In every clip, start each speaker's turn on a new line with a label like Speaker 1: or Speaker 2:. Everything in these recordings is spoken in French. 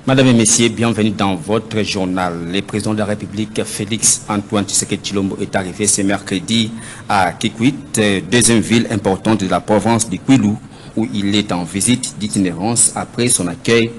Speaker 1: Madame et Messieurs, bienvenue dans votre journal. Le président de la République, Félix Antoine Tshisekedi Tshilombo, est arrivé ce mercredi à Kikwit, deuxième ville importante de la province du Kwilu, où il est en visite d'itinérance après son accueil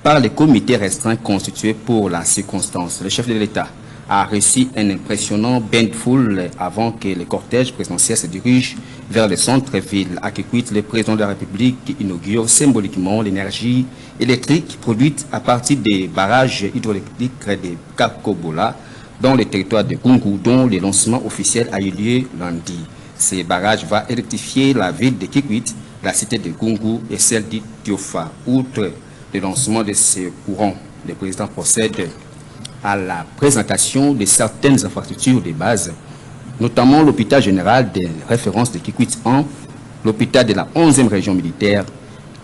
Speaker 1: par le comité restreint constitué pour la circonstance. Le chef de l'État a reçu un impressionnant bain de foule avant que le cortège présidentiel se dirige vers le centre-ville. À Kikwit, le président de la République inaugure symboliquement l'énergie électrique produite à partir des barrages hydroélectriques de Kakobola dans le territoire de Gungu, dont le lancement officiel a eu lieu lundi. Ces barrages vont électrifier la ville de Kikwit, la cité de Gungu et celle d'Itiofa. Outre le lancement de ces courants, le président procède à la présentation de certaines infrastructures de base, notamment l'hôpital général de référence de Kikwit 1, l'hôpital de la 11e région militaire,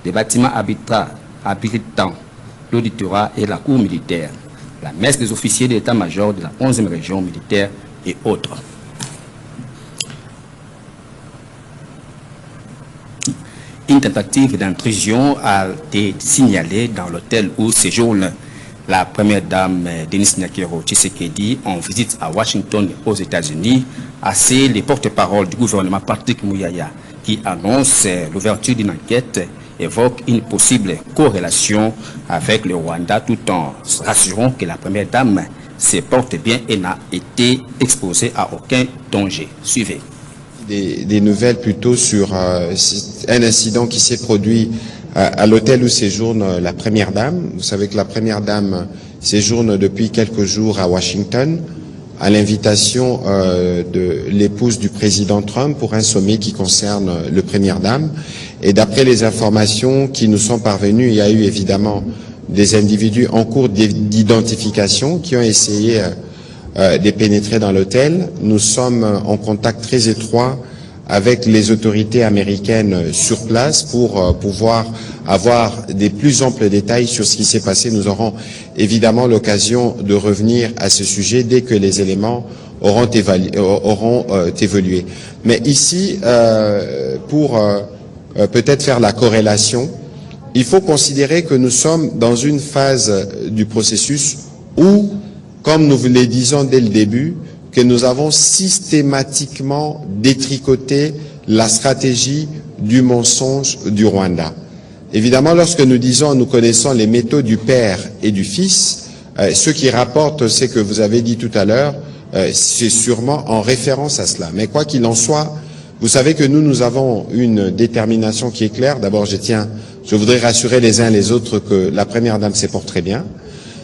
Speaker 1: les bâtiments habitants, l'auditorat et la cour militaire, la messe des officiers de l'état-major de la 11e région militaire et autres. Une tentative d'intrusion a été signalée dans l'hôtel où séjourne la première dame Denis Nyakero Tshisekedi en visite à Washington aux États-Unis. Assez les porte-parole du gouvernement Patrick Muyaya qui annonce l'ouverture d'une enquête évoque une possible corrélation avec le Rwanda tout en rassurant que la première dame se porte bien et n'a été exposée à aucun danger. Suivez.
Speaker 2: Des nouvelles plutôt sur un incident qui s'est produit à l'hôtel où séjourne la première dame. Vous savez que la première dame séjourne depuis quelques jours à Washington à l'invitation de l'épouse du président Trump pour un sommet qui concerne le première dame. Et d'après les informations qui nous sont parvenues, il y a eu évidemment des individus en cours d'identification qui ont essayé de pénétrer dans l'hôtel. Nous sommes en contact très étroit avec les autorités américaines sur place pour pouvoir avoir des plus amples détails sur ce qui s'est passé. Nous aurons évidemment l'occasion de revenir à ce sujet dès que les éléments auront évolué. Mais ici, pour peut-être faire la corrélation, il faut considérer que nous sommes dans une phase du processus où, comme nous vous le disons dès le début, que nous avons systématiquement détricoté la stratégie du mensonge du Rwanda. Évidemment, lorsque nous disons nous connaissons les méthodes du Père et du Fils, ce qui rapporte ce que vous avez dit tout à l'heure, c'est sûrement en référence à cela. Mais quoi qu'il en soit, vous savez que nous avons une détermination qui est claire. D'abord, je voudrais rassurer les uns les autres que la première dame se porte très bien.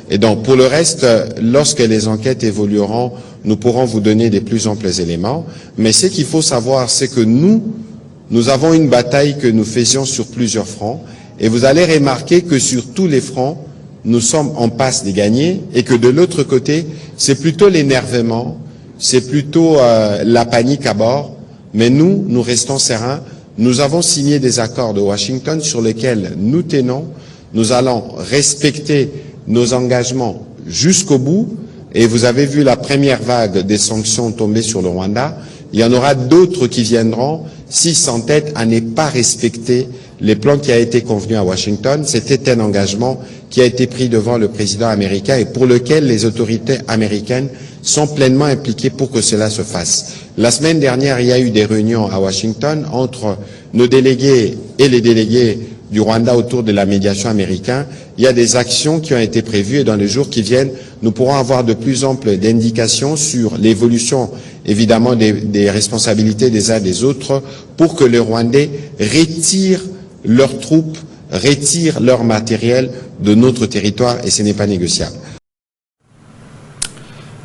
Speaker 2: Et donc, pour le reste, lorsque les enquêtes évolueront, nous pourrons vous donner des plus amples éléments. Mais ce qu'il faut savoir, c'est que nous avons une bataille que nous faisions sur plusieurs fronts. Et vous allez remarquer que sur tous les fronts, nous sommes en passe de gagner. Et que de l'autre côté, c'est plutôt l'énervement, c'est plutôt la panique à bord. Mais nous restons sereins. Nous avons signé des accords de Washington sur lesquels nous tenons. Nous allons respecter nos engagements jusqu'au bout, et vous avez vu la première vague des sanctions tomber sur le Rwanda. Il y en aura d'autres qui viendront s'ils s'entêtent à ne pas respecter les plans qui a été convenu à Washington. C'était un engagement qui a été pris devant le président américain et pour lequel les autorités américaines sont pleinement impliquées pour que cela se fasse. La semaine dernière, il y a eu des réunions à Washington entre nos délégués et les délégués du Rwanda autour de la médiation américaine. Il y a des actions qui ont été prévues et dans les jours qui viennent, nous pourrons avoir de plus amples indications sur l'évolution, évidemment, des responsabilités des uns des autres pour que les Rwandais retirent leurs troupes, retirent leur matériel de notre territoire et ce n'est pas négociable.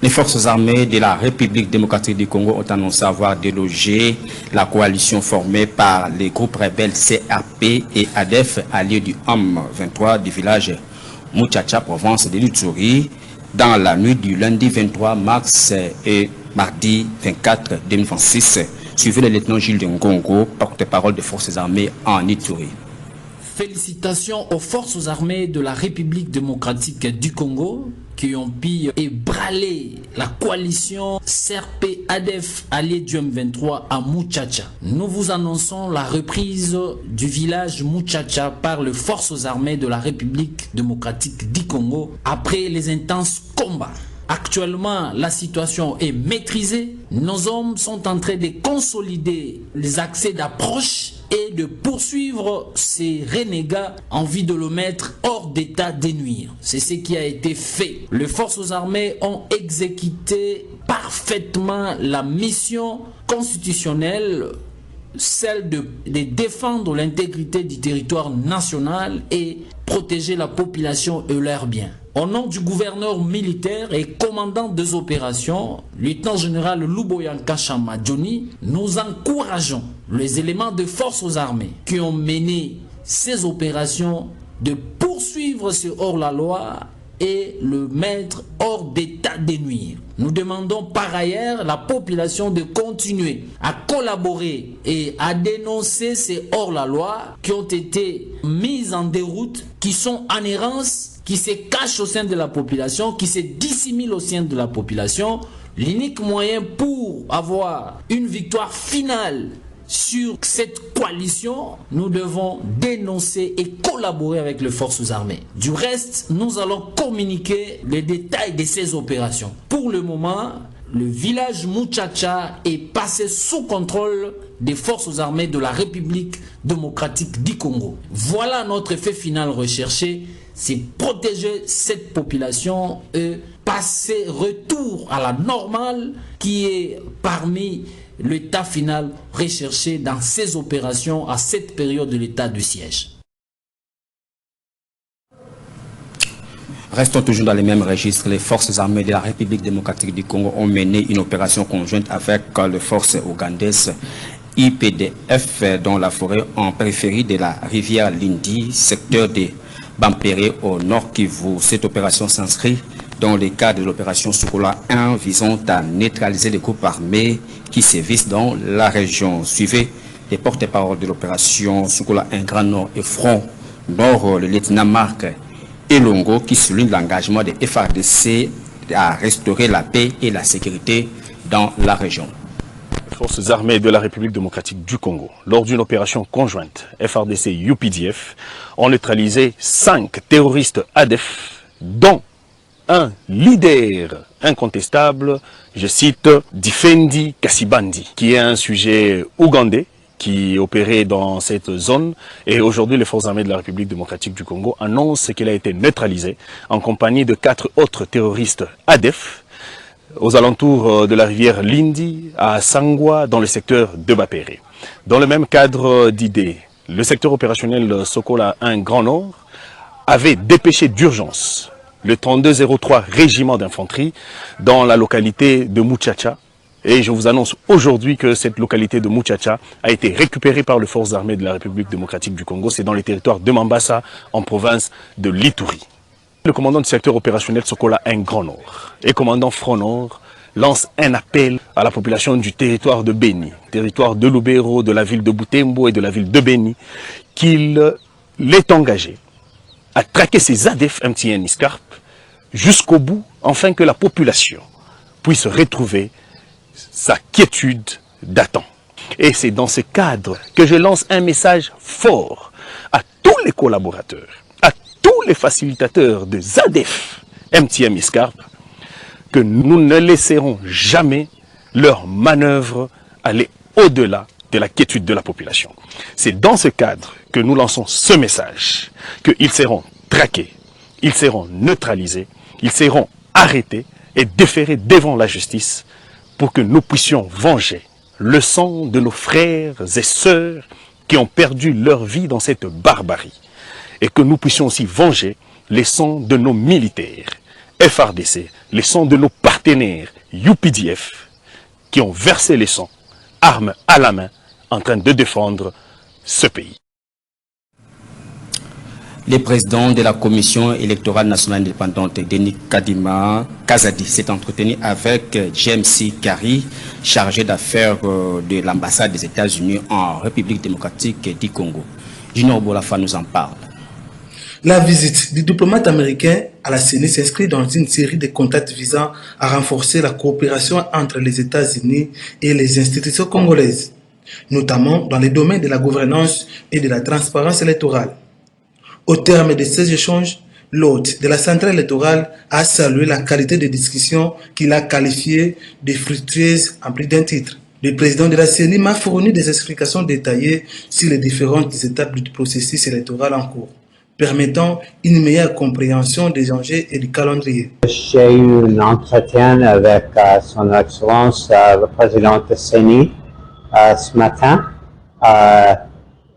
Speaker 1: Les forces armées de la République démocratique du Congo ont annoncé avoir délogé la coalition formée par les groupes rebelles CRP et ADF alliés du M23 du village Muchacha, province de l'Ituri, dans la nuit du lundi 23 mars et mardi 24 2026. Suivez le lieutenant Gilles de Ngongo, porte-parole des forces armées en Ituri.
Speaker 3: Félicitations aux forces armées de la République démocratique du Congo qui ont pu ébranler la coalition CRP-ADF allié du M23 à Muchacha. Nous vous annonçons la reprise du village Muchacha par les forces armées de la République démocratique du Congo après les intenses combats. Actuellement, la situation est maîtrisée. Nos hommes sont en train de consolider les accès d'approche et de poursuivre ces renégats en vue de le mettre hors d'état de nuire. C'est ce qui a été fait. Les forces armées ont exécuté parfaitement la mission constitutionnelle, celle de défendre l'intégrité du territoire national et protéger la population et leurs biens. Au nom du gouverneur militaire et commandant des opérations, lieutenant-général Luboyanka Chama Johnny, nous encourageons les éléments de forces armées qui ont mené ces opérations de poursuivre ce hors-la-loi et le mettre hors d'état de nuire. Nous demandons par ailleurs à la population de continuer à collaborer et à dénoncer ces hors-la-loi qui ont été mis en déroute, qui sont en errance, qui se cachent au sein de la population, qui se dissimulent au sein de la population. L'unique moyen pour avoir une victoire finale sur cette coalition, nous devons dénoncer et collaborer avec les forces armées. Du reste, nous allons communiquer les détails de ces opérations. Pour le moment, le village Muchacha est passé sous contrôle des forces armées de la République démocratique du Congo. Voilà notre effet final recherché, c'est protéger cette population et passer retour à la normale qui est parmi l'état final recherché dans ces opérations à cette période de l'état de siège.
Speaker 1: Restons toujours dans les mêmes registres. Les forces armées de la République démocratique du Congo ont mené une opération conjointe avec les forces ougandaises IPDF dans la forêt en périphérie de la rivière Lindi, secteur de Bampéré au nord Kivu. Cette opération s'inscrit dans le cadre de l'opération Sokola 1 visant à neutraliser les groupes armés qui sévissent dans la région. Suivez les porte-parole de l'opération Sokola 1 Grand Nord et Front Nord, le lieutenant Marc Elongo, qui souligne l'engagement des FARDC à restaurer la paix et la sécurité dans la région.
Speaker 4: Les forces armées de la République démocratique du Congo, lors d'une opération conjointe FARDC-UPDF, ont neutralisé 5 terroristes ADF, dont un leader incontestable, je cite, Difendi Kasibandi, qui est un sujet ougandais qui opérait dans cette zone. Et aujourd'hui, les forces armées de la République démocratique du Congo annoncent qu'il a été neutralisé en compagnie de 4 autres terroristes ADF aux alentours de la rivière Lindi, à Sangwa, dans le secteur de Bapéré. Dans le même cadre d'idées, le secteur opérationnel Sokola 1 Grand Nord avait dépêché d'urgence le 3203 régiment d'infanterie dans la localité de Muchacha. Et je vous annonce aujourd'hui que cette localité de Muchacha a été récupérée par les forces armées de la République démocratique du Congo. C'est dans les territoires de Mambasa, en province de l'Ituri. Le commandant du secteur opérationnel Sokola 1 Grand Nord et commandant Front Nord lance un appel à la population du territoire de Beni, territoire de Lubero, de la ville de Butembo et de la ville de Beni, qu'il est engagé à traquer ces ADF MTN ISCARP jusqu'au bout, afin que la population puisse retrouver sa quiétude d'attente. Et c'est dans ce cadre que je lance un message fort à tous les collaborateurs, à tous les facilitateurs de ZADF MTM ISCARP, que nous ne laisserons jamais leur manœuvre aller au-delà de la quiétude de la population. C'est dans ce cadre que nous lançons ce message, qu'ils seront traqués, ils seront neutralisés, ils seront arrêtés et déférés devant la justice pour que nous puissions venger le sang de nos frères et sœurs qui ont perdu leur vie dans cette barbarie. Et que nous puissions aussi venger les sangs de nos militaires, FARDC, les sangs de nos partenaires, UPDF, qui ont versé les sangs, armes à la main, en train de défendre ce pays.
Speaker 1: Le président de la Commission électorale nationale indépendante, Denis Kadima Kazadi, s'est entretenu avec James Kari, chargé d'affaires de l'ambassade des États-Unis en République démocratique du Congo. Junior Bolafa nous en parle.
Speaker 5: La visite du diplomate américain à la CENI s'inscrit dans une série de contacts visant à renforcer la coopération entre les États-Unis et les institutions congolaises, notamment dans les domaines de la gouvernance et de la transparence électorale. Au terme de ces échanges, l'hôte de la centrale électorale a salué la qualité des discussions qu'il a qualifiées de fructueuses en plus d'un titre. Le président de la CENI m'a fourni des explications détaillées sur les différentes étapes du processus électoral en cours, permettant une meilleure compréhension des enjeux et du calendrier.
Speaker 6: J'ai eu un entretien avec son Excellence, le président de CENI, ce matin,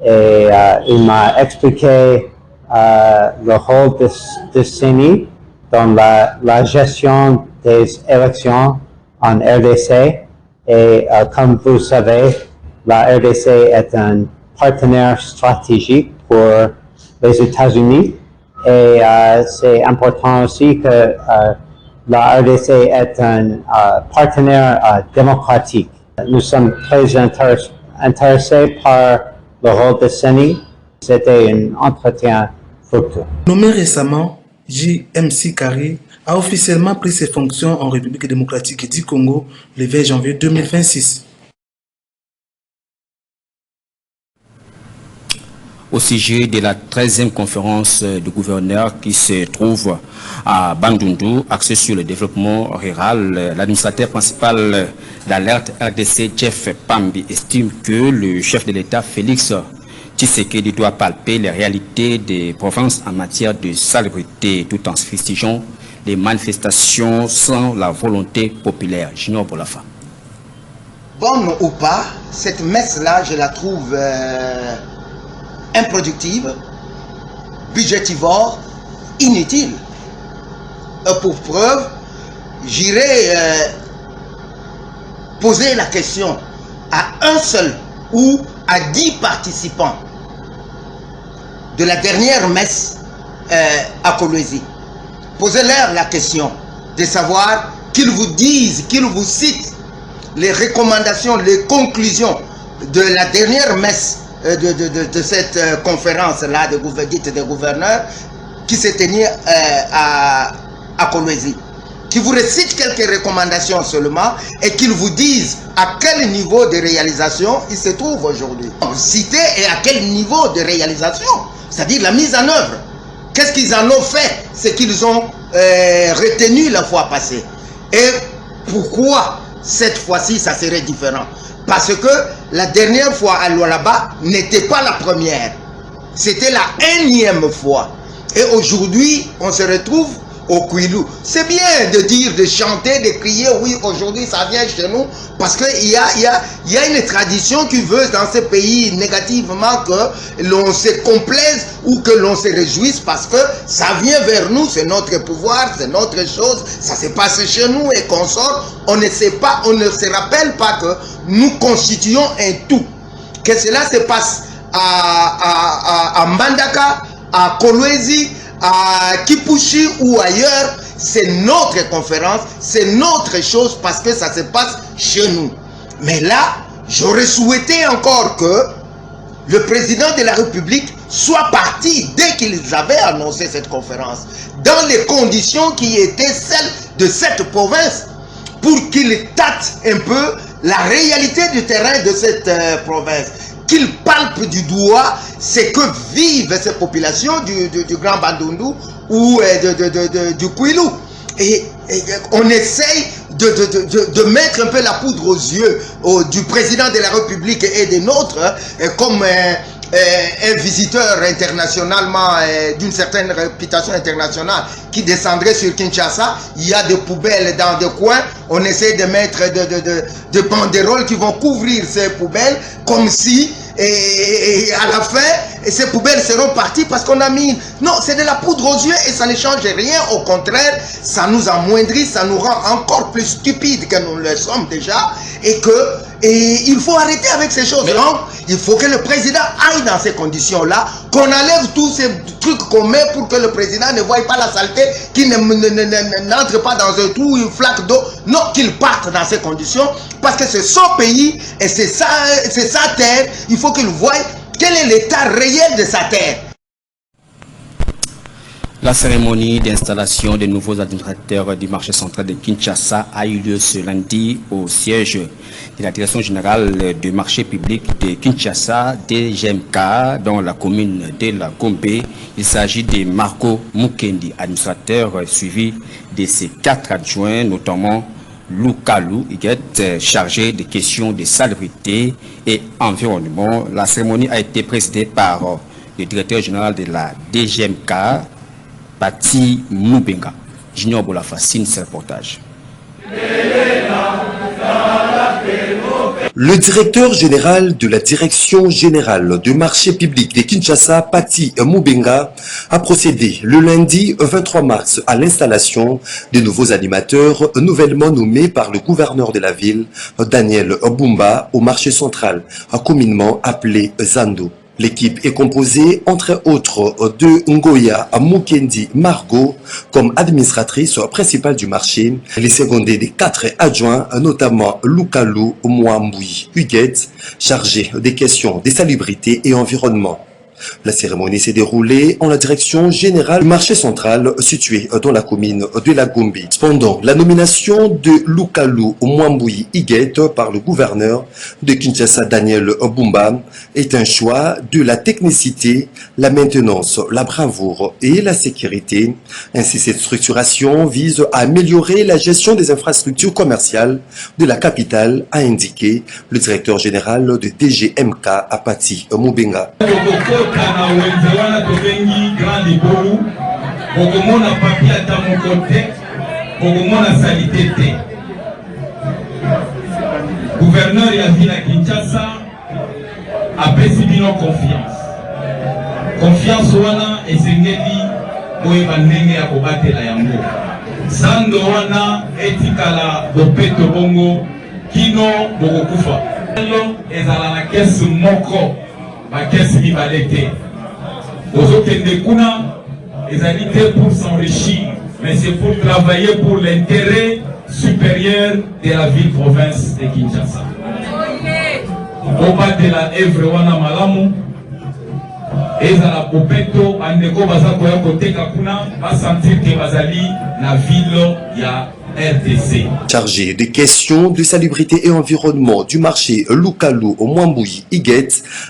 Speaker 6: et il m'a expliqué le rôle de CENI dans la gestion des élections en RDC. Et comme vous savez, la RDC est un partenaire stratégique pour les États-Unis et c'est important aussi que la RDC est un partenaire démocratique. Nous sommes très intéressés par le rôle de CENI. C'était un entretien fructueux.
Speaker 5: Nommé récemment, J.M.C. Kari a officiellement pris ses fonctions en République démocratique du Congo le 20 janvier 2026.
Speaker 1: Au sujet de la 13e conférence de gouverneurs qui se trouve à Bandundu, axée sur le développement rural, l'administrateur principal d'Alerte RDC, Jeff Pambi, estime que le chef de l'État, Félix Tshisekedi, doit palper les réalités des provinces en matière de salubrité, tout en fustigeant les manifestations sans la volonté populaire. Junior Bolafa.
Speaker 7: Bonne ou pas, cette messe-là, je la trouve improductive, budgétivore, inutile. Pour preuve, j'irai poser la question à un seul ou à 10 participants de la dernière messe à Kolwezi. Posez-leur la question de savoir qu'ils vous disent, qu'ils vous citent les recommandations, les conclusions de la dernière messe de cette conférence-là dite des gouverneurs qui s'est tenue à Kolwezi. Qui vous récitent quelques recommandations seulement et qu'ils vous disent à quel niveau de réalisation ils se trouvent aujourd'hui. Citer et à quel niveau de réalisation, c'est-à-dire la mise en œuvre. Qu'est-ce qu'ils en ont fait, ce qu'ils ont retenu la fois passée. Et pourquoi cette fois-ci ça serait différent? Parce que la dernière fois à Lualaba n'était pas la première. C'était la énième fois. Et aujourd'hui, on se retrouve au Kwilu. C'est bien de dire, de chanter, de crier, oui, aujourd'hui ça vient chez nous, parce qu'il y a une tradition qui veut dans ce pays négativement que l'on se complaise ou que l'on se réjouisse parce que ça vient vers nous, c'est notre pouvoir, c'est notre chose, ça se passe chez nous et qu'on sort, on ne sait pas, on ne se rappelle pas que nous constituons un tout. Que cela se passe à Mbandaka, à Kolwezi, à Kipushi ou ailleurs, c'est notre conférence, c'est notre chose parce que ça se passe chez nous. Mais là, j'aurais souhaité encore que le président de la République soit parti dès qu'ils avaient annoncé cette conférence, dans les conditions qui étaient celles de cette province, pour qu'il tâte un peu la réalité du terrain de cette province, qu'il palpe du doigt ce que vivent ces populations du Grand Bandundu ou du Kwilu. Et on essaye de mettre un peu la poudre aux yeux du président de la République et des nôtres, comme un visiteur internationalement d'une certaine réputation internationale qui descendrait sur Kinshasa. Il y a des poubelles dans des coins, on essaie de mettre de banderoles qui vont couvrir ces poubelles comme si et à la fin ces poubelles seront parties parce qu'on a mis... Non, c'est de la poudre aux yeux et ça ne change rien, au contraire ça nous amoindrit, ça nous rend encore plus stupides que nous le sommes déjà, et il faut arrêter avec ces choses. Donc il faut que le président aille dans ces conditions là, qu'on enlève tous ces trucs qu'on met pour que le président ne voie pas la saleté, qu'il n'entre pas dans un trou, une flaque d'eau. Non, qu'il parte dans ces conditions parce que c'est son pays et c'est sa terre. Il faut qu'il voie Quel est l'état réel de sa terre?
Speaker 1: La cérémonie d'installation des nouveaux administrateurs du marché central de Kinshasa a eu lieu ce lundi au siège de la Direction générale du marché public de Kinshasa, DGMK, dans la commune de la Gombe. Il s'agit de Marco Mukendi, administrateur suivi de ses 4 adjoints, notamment Lukalu Iguet, chargé des questions de salubrité et environnement. La cérémonie a été présidée par le directeur général de la DGMK, Pati Mubenga. Junior Bolafa signe ce reportage.
Speaker 8: Le directeur général de la Direction générale du marché public de Kinshasa, Pati Mubenga, a procédé le lundi 23 mars à l'installation des nouveaux animateurs nouvellement nommés par le gouverneur de la ville, Daniel Bumba, au marché central, communément appelé Zando. L'équipe est composée, entre autres, de Ngoya Mukendi Margot comme administratrice principale du marché. Elle est secondée des 4 adjoints, notamment Lukalu Mwambui Huguet, chargé des questions de salubrité et environnement. La cérémonie s'est déroulée en la direction générale du marché central situé dans la commune de la Gombe. Cependant, la nomination de Lukalu Mwambui Huguet par le gouverneur de Kinshasa, Daniel Bumba, est un choix de la technicité, la maintenance, la bravoure et la sécurité. Ainsi, cette structuration vise à améliorer la gestion des infrastructures commerciales de la capitale, a indiqué le directeur général de DGMK, Pati Mubenga.
Speaker 9: Kana wenze wana tobengi grand libolu bokomona papier ata moko te bokomona salite te. Gouverneur ya ville ya Kinshasa apesi bino confiance wana esengeli boyeba ndenge ya kobatela yango. Zando wana etikala bopeto bongo kino bokokufa ezala na kesi moko bakesi mibale te. Ozokende kuna ezali te pour s'enrichir, mais c'est pour travailler pour l'intérêt supérieur de la ville-province de Kinshasa. Obatela evre wana malamu ezala popeto bandeko baza koya koteka kuna basentir ke bazali na ville ya RDC.
Speaker 8: Chargé des questions de salubrité et environnement du marché Lukalu Mwambui Huguet,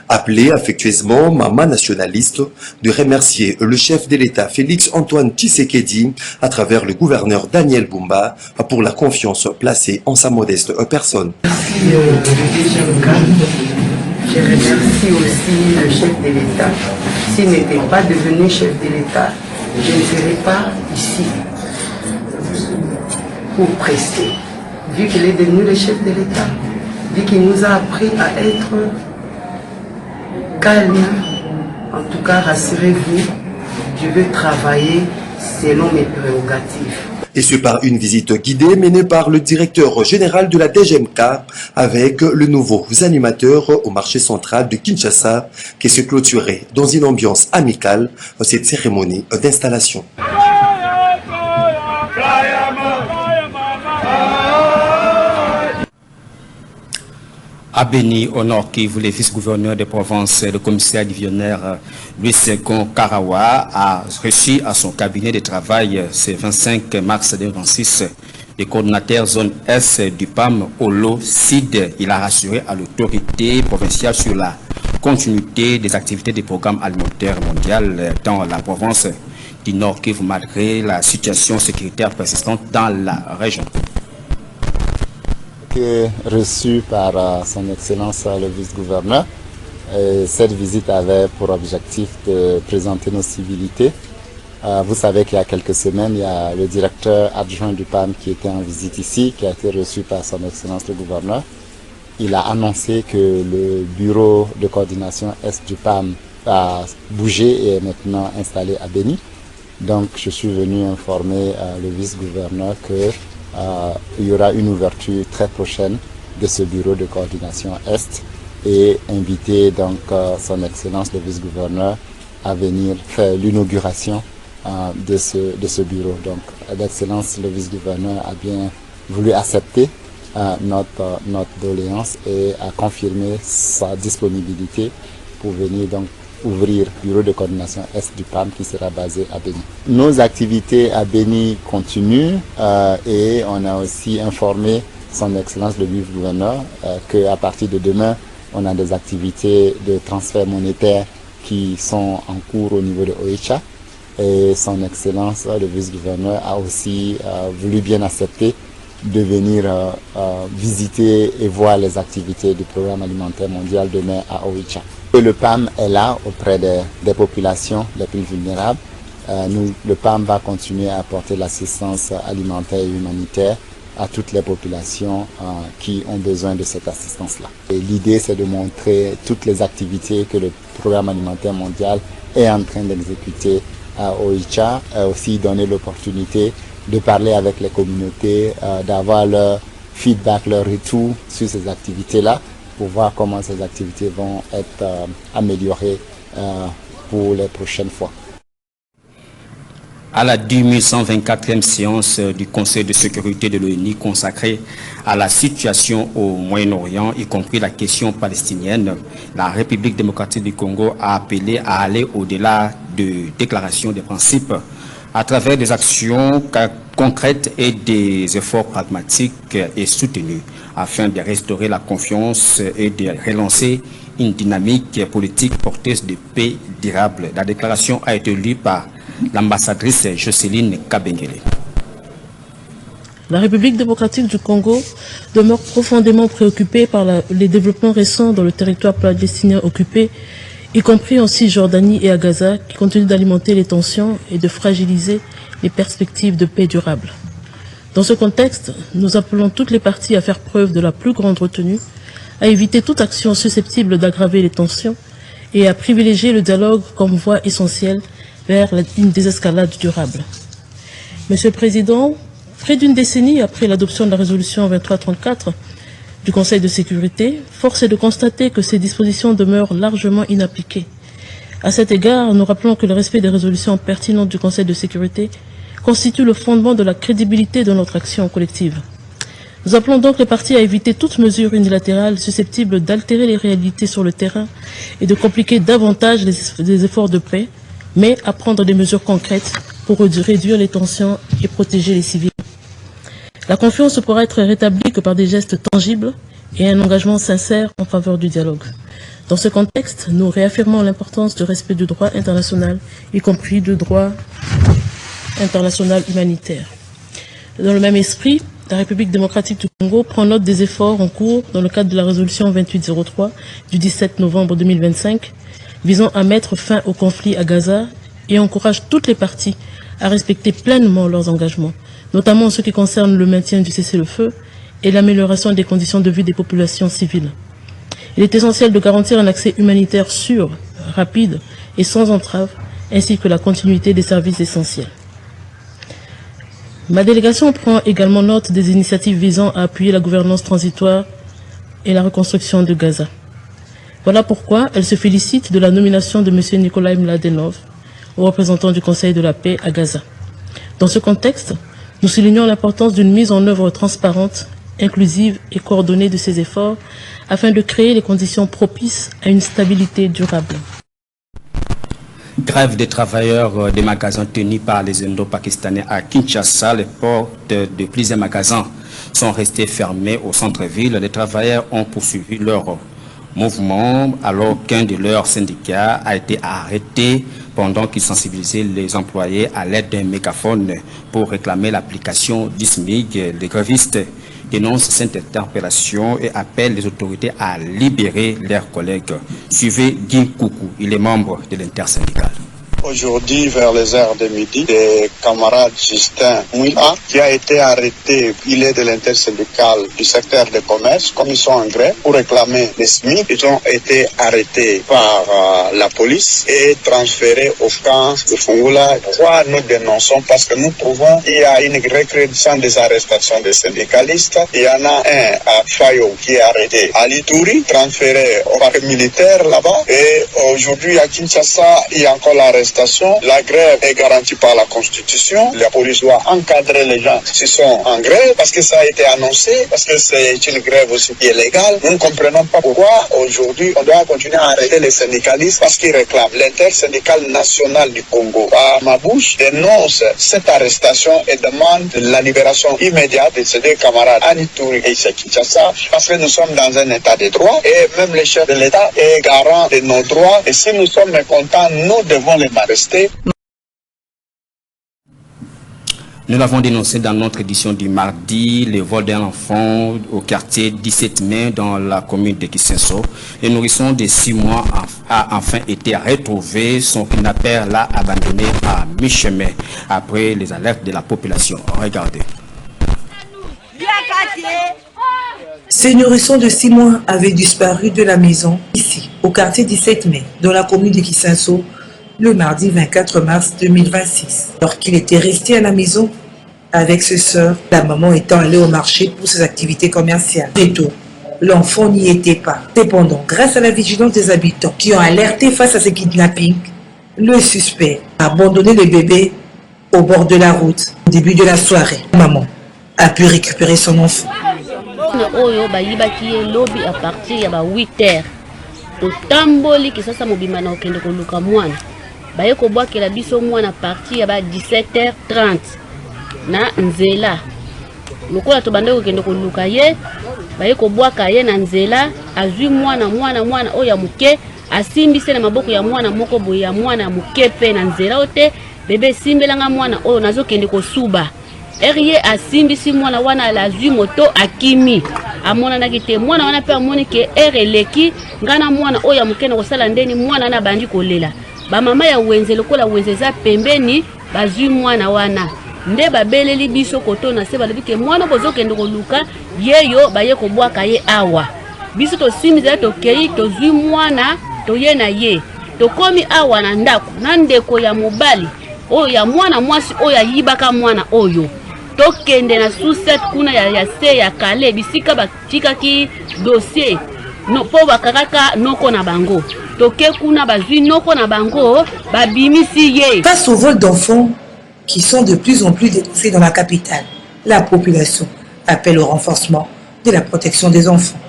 Speaker 8: appelé affectueusement Maman nationaliste, de remercier le chef de l'État Félix Antoine Tshisekedi à travers le gouverneur Daniel Bumba pour la confiance placée en sa modeste personne.
Speaker 10: Merci le DGMK. Je remercie aussi le chef de l'État. S'il n'était pas devenu chef de l'État, je ne serais pas ici pour prester. Vu qu'il est devenu le chef de l'État, vu qu'il nous a appris à être calme, en tout cas rassurez-vous, je veux travailler selon mes prérogatives.
Speaker 8: Et ce par une visite guidée menée par le directeur général de la DGMK avec le nouveau animateur au marché central de Kinshasa qui se clôturait dans une ambiance amicale cette cérémonie d'installation.
Speaker 1: À Béni, au Nord Kivu, le vice-gouverneur de Provence, le commissaire divisionnaire Louis Segon Karawa a reçu à son cabinet de travail ce 25 mars 2026 le coordinateur zone S du PAM, Olo Sid. Il a rassuré à l'autorité provinciale sur la continuité des activités du programme alimentaire mondial dans la province du Nord Kivu malgré la situation sécuritaire persistante dans la région.
Speaker 11: Reçu par son Excellence le vice-gouverneur. Cette visite avait pour objectif de présenter nos civilités. Vous savez qu'il y a quelques semaines, il y a le directeur adjoint du PAM qui était en visite ici, qui a été reçu par son Excellence le gouverneur. Il a annoncé que le bureau de coordination Est du PAM a bougé et est maintenant installé à Béni. Donc je suis venu informer le vice-gouverneur que il y aura une ouverture très prochaine de ce bureau de coordination Est et inviter donc son Excellence le vice-gouverneur à venir faire l'inauguration de ce bureau. Donc l'Excellence le vice-gouverneur a bien voulu accepter notre doléance et a confirmé sa disponibilité pour venir donc ouvrir le bureau de coordination Est du PAM qui sera basé à Béni. Nos activités à Béni continuent et on a aussi informé son Excellence le vice-gouverneur qu'à partir de demain, on a des activités de transfert monétaire qui sont en cours au niveau de Oicha. Et son Excellence le vice-gouverneur a aussi voulu bien accepter de venir visiter et voir les activités du programme alimentaire mondial demain à Oicha. Et le PAM est là auprès des populations les plus vulnérables. Le PAM va continuer à apporter l'assistance alimentaire et humanitaire à toutes les populations qui ont besoin de cette assistance-là. L'idée, c'est de montrer toutes les activités que le programme alimentaire mondial est en train d'exécuter à Oicha, aussi donner l'opportunité de parler avec les communautés, d'avoir leur feedback, leur retour sur ces activités-là, pour voir comment ces activités vont être améliorées pour les prochaines fois.
Speaker 1: À la 10124e séance du Conseil de sécurité de l'ONU consacrée à la situation au Moyen-Orient, y compris la question palestinienne, la République démocratique du Congo a appelé à aller au-delà de déclarations de principes à travers des actions concrètes et des efforts pragmatiques et soutenus afin de restaurer la confiance et de relancer une dynamique politique porteuse de paix durable. La déclaration a été lue par l'ambassadrice Jocelyne Kabengele.
Speaker 12: La République démocratique du Congo demeure profondément préoccupée par les développements récents dans le territoire palestinien occupé, y compris en Cisjordanie et à Gaza, qui continuent d'alimenter les tensions et de fragiliser les perspectives de paix durable. Dans ce contexte, nous appelons toutes les parties à faire preuve de la plus grande retenue, à éviter toute action susceptible d'aggraver les tensions et à privilégier le dialogue comme voie essentielle vers une désescalade durable. Monsieur le Président, près d'une décennie après l'adoption de la résolution 2334 du Conseil de sécurité, force est de constater que ces dispositions demeurent largement inappliquées. À cet égard, nous rappelons que le respect des résolutions pertinentes du Conseil de sécurité constitue le fondement de la crédibilité de notre action collective. Nous appelons donc les parties à éviter toute mesure unilatérale susceptible d'altérer les réalités sur le terrain et de compliquer davantage les efforts de paix, mais à prendre des mesures concrètes pour réduire les tensions et protéger les civils. La confiance ne pourra être rétablie que par des gestes tangibles et un engagement sincère en faveur du dialogue. Dans ce contexte, nous réaffirmons l'importance du respect du droit international, y compris du droit international humanitaire. Dans le même esprit, la République démocratique du Congo prend note des efforts en cours dans le cadre de la résolution 2803 du 17 novembre 2025 visant à mettre fin au conflit à Gaza et encourage toutes les parties à respecter pleinement leurs engagements, notamment en ce qui concerne le maintien du cessez-le-feu et l'amélioration des conditions de vie des populations civiles. Il est essentiel de garantir un accès humanitaire sûr, rapide et sans entrave, ainsi que la continuité des services essentiels. Ma délégation prend également note des initiatives visant à appuyer la gouvernance transitoire et la reconstruction de Gaza. Voilà pourquoi elle se félicite de la nomination de M. Nikolai Mladenov au représentant du Conseil de la paix à Gaza. Dans ce contexte, nous soulignons l'importance d'une mise en œuvre transparente, inclusive et coordonnée de ces efforts afin de créer les conditions propices à une stabilité durable.
Speaker 1: Grève des travailleurs des magasins tenus par les Indo-Pakistanais à Kinshasa. Les portes de plusieurs magasins sont restées fermées au centre-ville. Les travailleurs ont poursuivi leur mouvement alors qu'un de leurs syndicats a été arrêté pendant qu'il sensibilisait les employés à l'aide d'un mégaphone pour réclamer l'application du SMIC. Les grévistes dénoncent cette interpellation et appellent les autorités à libérer leurs collègues. Suivez Guy Koukou, il est membre de l'intersyndicale.
Speaker 13: Aujourd'hui, vers les heures de midi, des camarades Justin Mouila, qui a été arrêté, il est de l'intersyndicale du secteur de commerce, comme ils sont en grève, pour réclamer les SMIC. Ils ont été arrêtés par la police et transférés au camp de Fungula. Pourquoi nous dénonçons? Parce que nous trouvons qu'il y a une recrudescence des arrestations des syndicalistes. Il y en a un à Fayo qui est arrêté à Lituri, transféré au parc militaire là-bas. Et aujourd'hui, à Kinshasa, il y a encore l'arrestation arrestations. La grève est garantie par la Constitution. La police doit encadrer les gens qui sont en grève parce que ça a été annoncé, parce que c'est une grève aussi illégale. Nous ne comprenons pas pourquoi aujourd'hui on doit continuer à arrêter les syndicalistes parce qu'ils réclament. L'intersyndicale nationale du Congo, par ma bouche, dénonce cette arrestation et demande la libération immédiate de ces deux camarades, Anitouri et Kinshasa, parce que nous sommes dans un état de droit et même le chef de l'État est garant de nos droits. Et si nous sommes mécontents, nous devons les arrester.
Speaker 1: Nous l'avons dénoncé dans notre édition du mardi, le vol d'un enfant au quartier 17 mai dans la commune de Kisenso. Le nourrisson de 6 mois a enfin été retrouvé. Son kidnappeur l'a abandonné à mi-chemin après les alertes de la population. Regardez.
Speaker 14: Ce nourrisson de 6 mois avait disparu de la maison, ici, au quartier 17 mai, dans la commune de Kisenso, le mardi 24 mars 2026. Alors qu'il était resté à la maison avec ses sœurs, la maman étant allée au marché pour ses activités commerciales. Très tôt, l'enfant n'y était pas. Cependant, grâce à la vigilance des habitants qui ont alerté face à ce kidnapping, le suspect a abandonné le bébé au bord de la route. Au début de la soirée, la maman a pu récupérer son enfant.
Speaker 15: À partir de 8h, totamboli kisasa mobima na okende koluka mwana baye kobwakela biso mwana parti ya ba 17h30 na nzela lokola to bande okende koluka ye baye kobwaka ye na nzela azwi mwana oya muke asimbise na maboko ya mwana moko boye ya mwana muke pe na nzela ote bebe simbelanga mwana oyo nazokende kosuba Erie asimbisi mwana wana lazwi moto akimi amona nakite mwana wana pe amoni ke leki ngana mwana oya mukena kosala ndeni mwana na bandi kolela ba mama ya wenze lokola wenze za pembeni bazwi mwana wana nde babeleli biso koto na se balobike mwana bozokende koluka yeyo baye kobwaka ye awa biso to simiza to kei to zwi mwana to ye na ye to komi awa na ndako na ndeko ya mobali oyo ya mwana mwasi oyo yibaka mwana oyo tokende na suset kuna ya se ya kale bisika batika ki dossier no po bakakaka noko na bango toke kuna bazwi noko na bango babimisi ye.
Speaker 14: Face au vol d'enfants qui sont de plus en plus dénoncés dans la capitale, la population appelle au renforcement de la protection des enfants.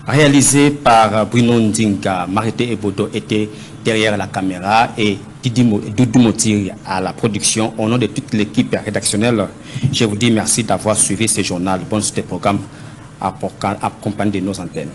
Speaker 1: Réalisé par Bruno Ndinga, Marité Ebodo était derrière la caméra et Doudou Motiri à la production. Au nom de toute l'équipe rédactionnelle, je vous dis merci d'avoir suivi ce journal. Bonne suite des programmes accompagnés de nos antennes.